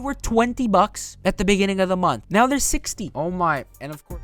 were 20 bucks at the beginning of the month. Now they're 60. Oh my. And of course,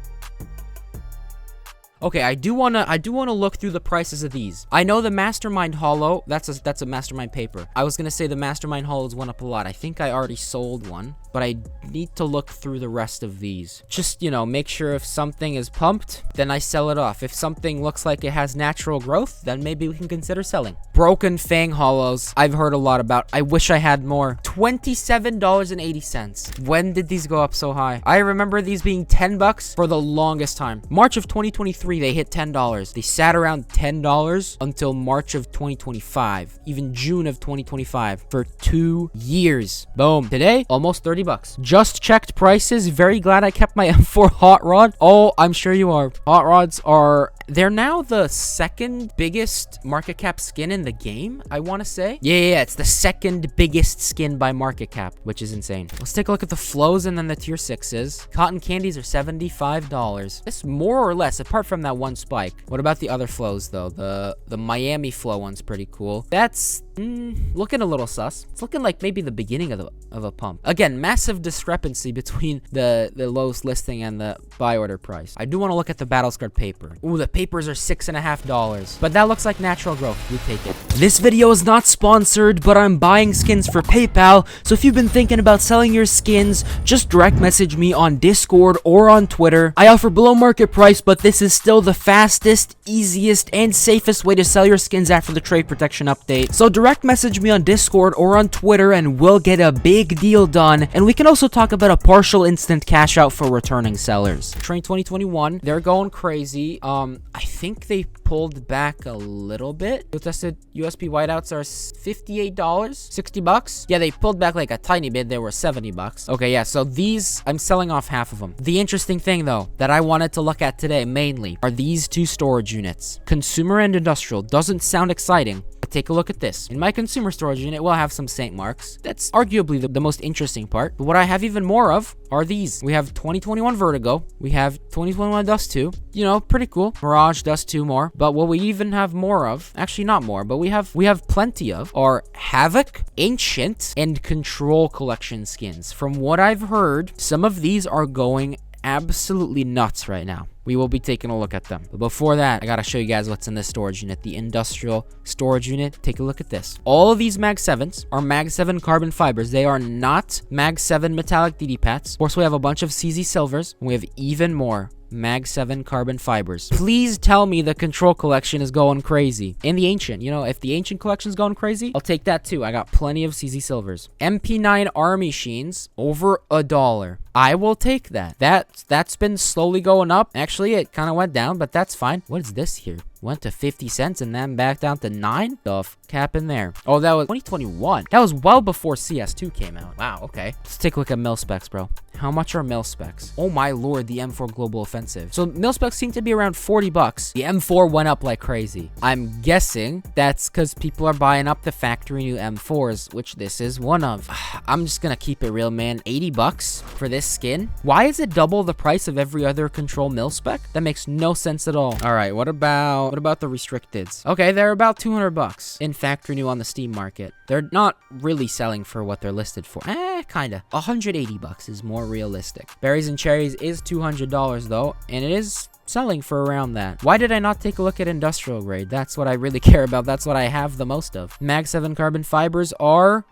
okay, I do wanna look through the prices of these. I know the Mastermind Hollow, that's a Mastermind paper. I was gonna say the Mastermind Hollows went up a lot. I think I already sold one, but I need to look through the rest of these. Just, you know, make sure if something is pumped, then I sell it off. If something looks like it has natural growth, then maybe we can consider selling. Broken Fang Hollows, I've heard a lot about. I wish I had more. $27.80. When did these go up so high? I remember these being 10 bucks for the longest time. March of 2023. They hit $10. They sat around $10 until March of 2025, even June of 2025, for 2 years. Boom. Today, almost 30 bucks. Just checked prices. Very glad I kept my M4 hot rod. Oh, I'm sure you are. Hot rods are, they're now the second biggest market cap skin in the game, I want to say. Yeah, it's the second biggest skin by market cap, which is insane. Let's take a look at the flows and then the tier 6s. Cotton candies are $75. This more or less, apart from that one spike. What about the other flows though? The Miami flow one's pretty cool. That's looking a little sus. It's looking like maybe the beginning of a pump. Again, massive discrepancy between the lowest listing and the buy order price. I do want to look at the battle scarred paper. Ooh, the papers are $6.50, but that looks like natural growth. We take it. This video is not sponsored, but I'm buying skins for PayPal. So if you've been thinking about selling your skins, just direct message me on Discord or on Twitter. I offer below market price, but this is still the fastest, easiest, and safest way to sell your skins after the trade protection update. So direct message me on Discord or on Twitter and we'll get a big deal done. And we can also talk about a partial instant cash out for returning sellers. Train 2021, they're going crazy. I think they pulled back a little bit. Tested USP whiteouts are $58, 60 bucks. Yeah, they pulled back like a tiny bit. They were 70 bucks. Okay, yeah, so these, I'm selling off half of them. The interesting thing though, that I wanted to look at today mainly are these two storage units. Consumer and industrial. Doesn't sound exciting. Take a look at this. In my consumer storage unit, we'll have some Saint Marks. That's arguably the most interesting part. But what I have even more of are these. We have 2021 Vertigo. We have 2021 Dust 2. You know, pretty cool. Mirage, Dust 2 more. But what we even have more of, actually not more, but we have plenty of, are Havoc, Ancient, and Control Collection skins. From what I've heard, some of these are going absolutely nuts right now. We will be taking a look at them. But before that, I gotta show you guys what's in this storage unit, the industrial storage unit. Take a look at this. All of these Mag 7s are Mag 7 carbon fibers. They are not Mag 7 metallic DD-Pats. Of course, we have a bunch of CZ silvers, and we have even more Mag 7 carbon fibers. Please tell me the Control collection is going crazy. And the Ancient, you know, if the Ancient collection is going crazy, I'll take that too. I got plenty of CZ silvers. MP9 Army Sheens, over $1. I will take that. That's been slowly going up. Actually, it kind of went down, but that's fine. What is this here? Went to 50 cents and then back down to 9? The cap in there. Oh, that was 2021. That was well before CS2 came out. Wow, okay. Let's take a look at mil specs, bro. How much are mil specs? Oh my lord, the M4 Global Offensive. So mil specs seem to be around 40 bucks. The M4 went up like crazy. I'm guessing that's because people are buying up the factory new M4s, which this is one of. I'm just gonna keep it real, man. 80 bucks for this skin? Why is it double the price of every other Control mil spec? That makes no sense at all. All right, what about the restricteds? Okay, they're about 200 bucks in factory new on the Steam market. They're not really selling for what they're listed for. Kinda. 180 bucks is more realistic. Berries and cherries is $200 though, and it is selling for around that. Why did I not take a look at industrial grade? That's what I really care about. That's what I have the most of. Mag 7 carbon fibers are,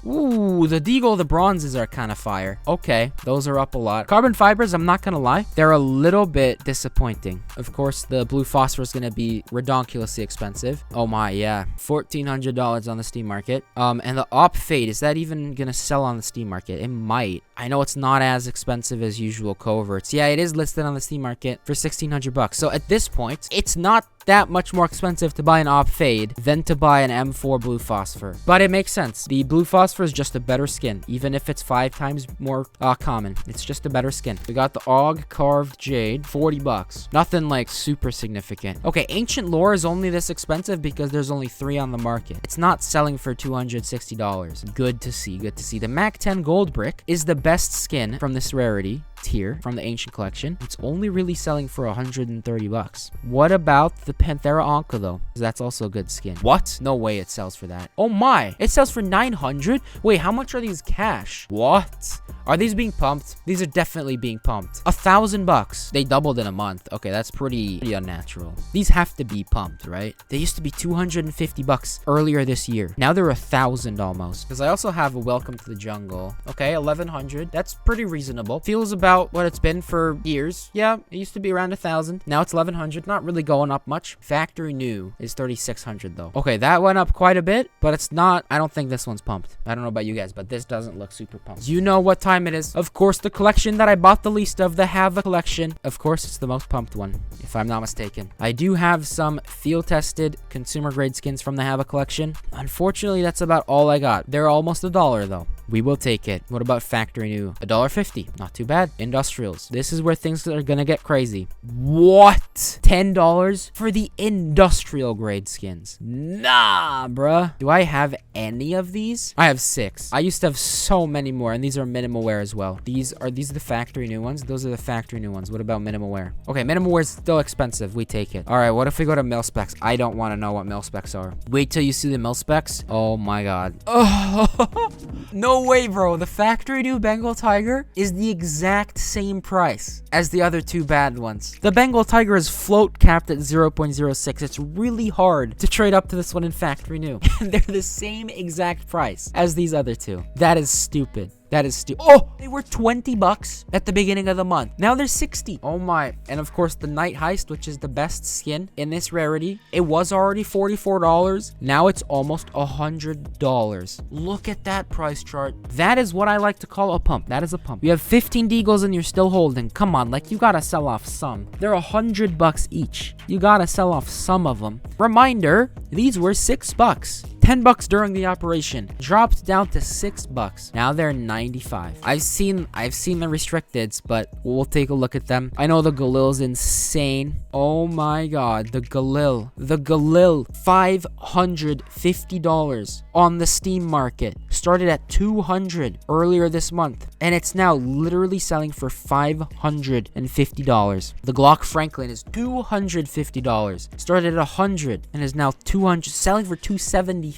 ooh, the Deagle, the bronzes are kind of fire. Okay, those are up a lot. Carbon fibers, I'm not gonna lie, they're a little bit disappointing. Of course, the blue phosphor is gonna be redonkulously expensive. Oh my, yeah, $1,400 on the Steam market. And the Op Fade, is that even gonna sell on the Steam market? It might. I know it's not as expensive as usual coverts. Yeah, it is listed on the Steam market for 1,600 bucks. So at this point, it's not that much more expensive to buy an Op Fade than to buy an M4 blue phosphor. But it makes sense. The blue phosphor is just a better skin, even if it's 5 times more common. It's just a better skin. We got the Og carved jade, 40 bucks. Nothing like super significant. Okay, ancient lore is only this expensive because there's only 3 on the market. It's not selling for $260. Good to see, good to see. The Mac 10 gold brick is the best skin from this rarity. tier from the Ancient Collection. It's only really selling for 130 bucks. What about the Panthera Anka though? That's also a good skin. What? No way it sells for that. Oh my, it sells for 900. Wait, how much are these cash? What? Are these being pumped? These are definitely being pumped. 1,000 bucks. They doubled in a month. Okay, that's pretty unnatural. These have to be pumped, right? They used to be 250 bucks earlier this year. Now they're 1,000 almost. Because I also have a Welcome to the Jungle. Okay, 1,100. That's pretty reasonable. Feels about what it's been for years. Yeah, it used to be around 1,000. Now it's 1,100. Not really going up much. Factory new is 3,600 though. Okay, that went up quite a bit, but it's not. I don't think this one's pumped. I don't know about you guys, but this doesn't look super pumped. You know what time it is? Of course, the collection that I bought the least of, the Havoc collection. Of course, it's the most pumped one, if I'm not mistaken. I do have some field-tested consumer-grade skins from the Havoc collection. Unfortunately, that's about all I got. They're almost $1 though. We will take it. What about factory new? $1.50. Not too bad. Industrials. This is where things are gonna get crazy. What? $10 for the industrial grade skins? Nah, bruh. Do I have any of these? I have 6. I used to have so many more, and these are minimal wear as well. These are the factory new ones? Those are the factory new ones. What about minimal wear? Okay, minimal wear is still expensive. We take it. All right, what if we go to mil specs? I don't want to know what mil specs are. Wait till you see the mil specs. Oh my god. Oh, no way, bro. The factory new Bengal Tiger is the exact same price as the other 2 bad ones. The Bengal Tiger is float capped at 0.06. It's really hard to trade up to this one in factory new. They're the same exact price as these other 2. That is stupid. That is stupid. Oh, they were 20 bucks at the beginning of the month. Now they're 60. Oh my. And of course, the Night Heist, which is the best skin in this rarity, it was already $44. Now it's almost $100. Look at that price chart. That is what I like to call a pump. That is a pump. You have 15 Deagles and you're still holding. Come on, like you gotta sell off some. They're 100 bucks each. You gotta sell off some of them. Reminder, these were 6 bucks. 10 bucks during the operation, dropped down to 6 bucks. Now they're 95. I've seen the restricteds, but we'll take a look at them. I know the Galil's insane. Oh my god, the Galil, $550 on the Steam market. Started at 200 earlier this month, and it's now literally selling for $550. The Glock Franklin is $250. Started at 100 and is now 200, selling for 275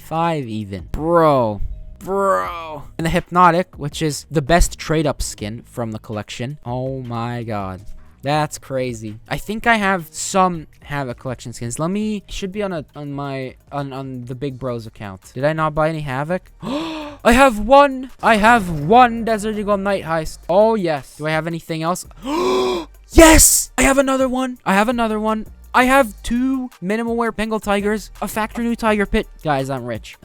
even. Bro. And the Hypnotic, which is the best trade-up skin from the collection. Oh my god. That's crazy. I think I have some Havoc collection skins. Should be on the Big Bros account. Did I not buy any Havoc? I have one Desert Eagle Night Heist. Oh yes. Do I have anything else? Yes! I have another one. I have 2 minimal wear Bengal Tigers, a factory new Tiger Pit. Guys, I'm rich.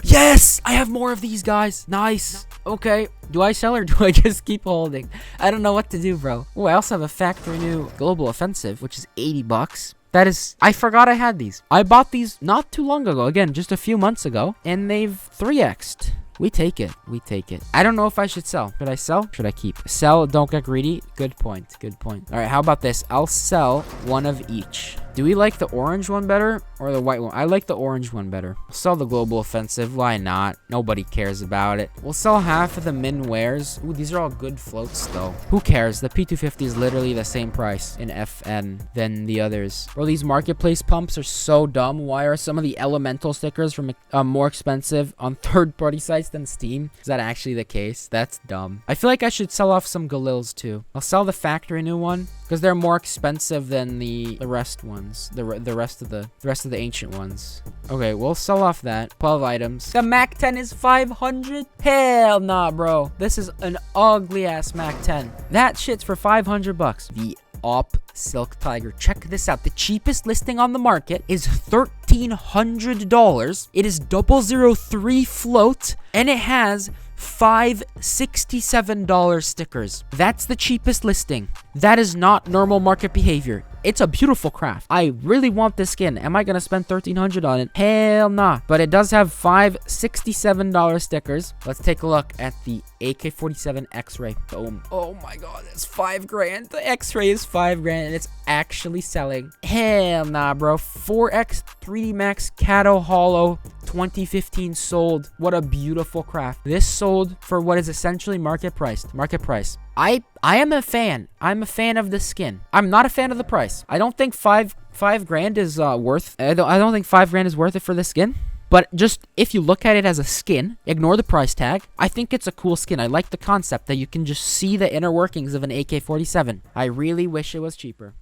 Yes! I have more of these guys. Nice. Okay. Do I sell or do I just keep holding? I don't know what to do, bro. Oh, I also have a factory new Global Offensive, which is 80 bucks. I forgot I had these. I bought these not too long ago. Again, just a few months ago. And they've 3x'd. We take it. I don't know if I should sell. Should I sell? Should I keep? Sell, don't get greedy. Good point. All right, how about this? I'll sell one of each. Do we like the orange one better or the white one? I like the orange one better. We'll sell the Global Offensive. Why not? Nobody cares about it. We'll sell half of the min wares. Ooh, these are all good floats though. Who cares? The P250 is literally the same price in FN than the others. Bro, these marketplace pumps are so dumb. Why are some of the elemental stickers from more expensive on third-party sites than Steam? Is that actually the case? That's dumb. I feel like I should sell off some Galils too. I'll sell the factory new one because they're more expensive than the rest ones. The rest of the ancient ones. Okay, we'll sell off that. 12 items. The Mac 10 is 500? Hell nah, bro. This is an ugly ass Mac 10. That shit's for 500 bucks. The Op Silk Tiger. Check this out. The cheapest listing on the market is $1,300. It is 003 float, and it has 5 $67 stickers. That's the cheapest listing. That is not normal market behavior. It's a beautiful craft. I really want this skin. Am I gonna spend $1,300 on it? Hell nah. But it does have 5 $67 stickers. Let's take a look at the AK-47 X-Ray. Boom. Oh my god, that's 5 grand. The X-Ray is 5 grand and it's actually selling. Hell nah, bro. 4X 3D Max Cato Hollow 2015 sold. What a beautiful craft. This sold for what is essentially market price. I am a fan. I'm a fan of the skin. I'm not a fan of the price. I don't think five grand is worth. I don't think 5 grand is worth it for the skin. But just if you look at it as a skin, ignore the price tag. I think it's a cool skin. I like the concept that you can just see the inner workings of an AK-47. I really wish it was cheaper.